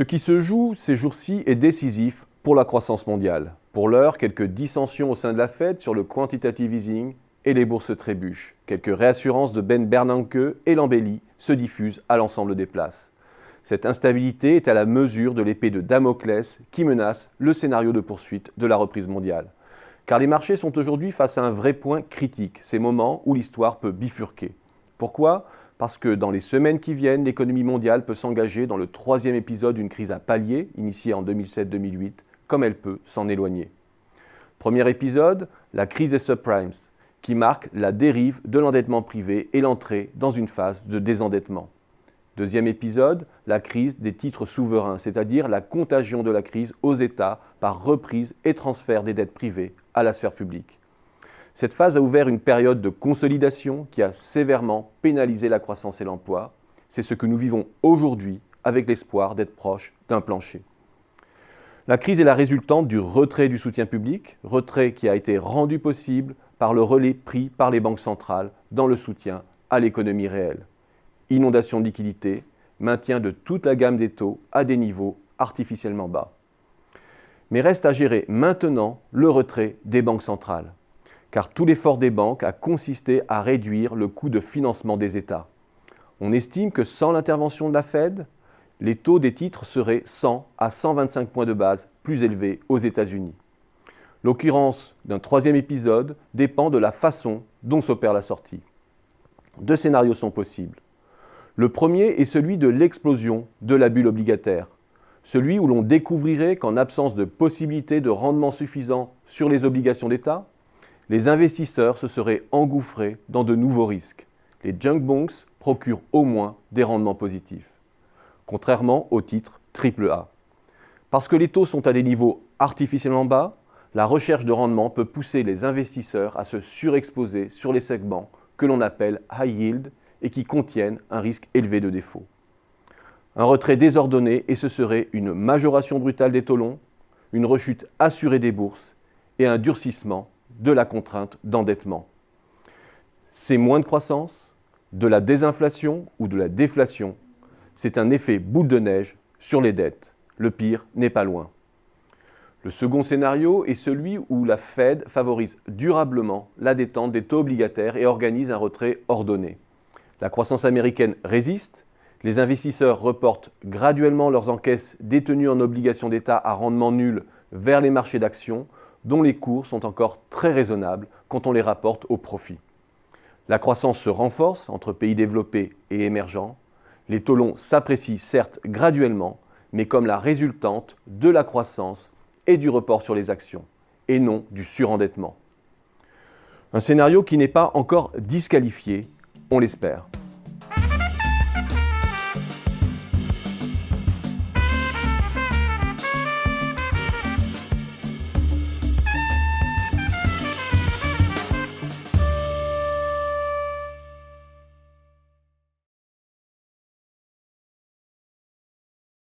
Ce qui se joue ces jours-ci est décisif pour la croissance mondiale. Pour l'heure, quelques dissensions au sein de la Fed sur le quantitative easing et les bourses trébuchent. Quelques réassurances de Ben Bernanke et l'embellie se diffusent à l'ensemble des places. Cette instabilité est à la mesure de l'épée de Damoclès qui menace le scénario de poursuite de la reprise mondiale. Car les marchés sont aujourd'hui face à un vrai point critique, ces moments où l'histoire peut bifurquer. Pourquoi ? Parce que dans les semaines qui viennent, l'économie mondiale peut s'engager dans le troisième épisode d'une crise à paliers, initiée en 2007-2008, comme elle peut s'en éloigner. Premier épisode, la crise des subprimes, qui marque la dérive de l'endettement privé et l'entrée dans une phase de désendettement. Deuxième épisode, la crise des titres souverains, c'est-à-dire la contagion de la crise aux États par reprise et transfert des dettes privées à la sphère publique. Cette phase a ouvert une période de consolidation qui a sévèrement pénalisé la croissance et l'emploi. C'est ce que nous vivons aujourd'hui avec l'espoir d'être proche d'un plancher. La crise est la résultante du retrait du soutien public, retrait qui a été rendu possible par le relais pris par les banques centrales dans le soutien à l'économie réelle. Inondation de liquidités, maintien de toute la gamme des taux à des niveaux artificiellement bas. Mais reste à gérer maintenant le retrait des banques centrales, car tout l'effort des banques a consisté à réduire le coût de financement des États. On estime que sans l'intervention de la Fed, les taux des titres seraient 100 à 125 points de base plus élevés aux États-Unis. L'occurrence d'un troisième épisode dépend de la façon dont s'opère la sortie. Deux scénarios sont possibles. Le premier est celui de l'explosion de la bulle obligataire, celui où l'on découvrirait qu'en absence de possibilité de rendement suffisant sur les obligations d'État, les investisseurs se seraient engouffrés dans de nouveaux risques. Les junk bonds procurent au moins des rendements positifs, contrairement aux titres AAA. Parce que les taux sont à des niveaux artificiellement bas, la recherche de rendement peut pousser les investisseurs à se surexposer sur les segments que l'on appelle high yield et qui contiennent un risque élevé de défaut. Un retrait désordonné et ce serait une majoration brutale des taux longs, une rechute assurée des bourses et un durcissement de la contrainte d'endettement. C'est moins de croissance, de la désinflation ou de la déflation. C'est un effet boule de neige sur les dettes. Le pire n'est pas loin. Le second scénario est celui où la Fed favorise durablement la détente des taux obligataires et organise un retrait ordonné. La croissance américaine résiste, les investisseurs reportent graduellement leurs encaisses détenues en obligations d'État à rendement nul vers les marchés d'actions, dont les cours sont encore très raisonnables quand on les rapporte au profit. La croissance se renforce entre pays développés et émergents. Les taux longs s'apprécient certes graduellement, mais comme la résultante de la croissance et du report sur les actions, et non du surendettement. Un scénario qui n'est pas encore disqualifié, on l'espère.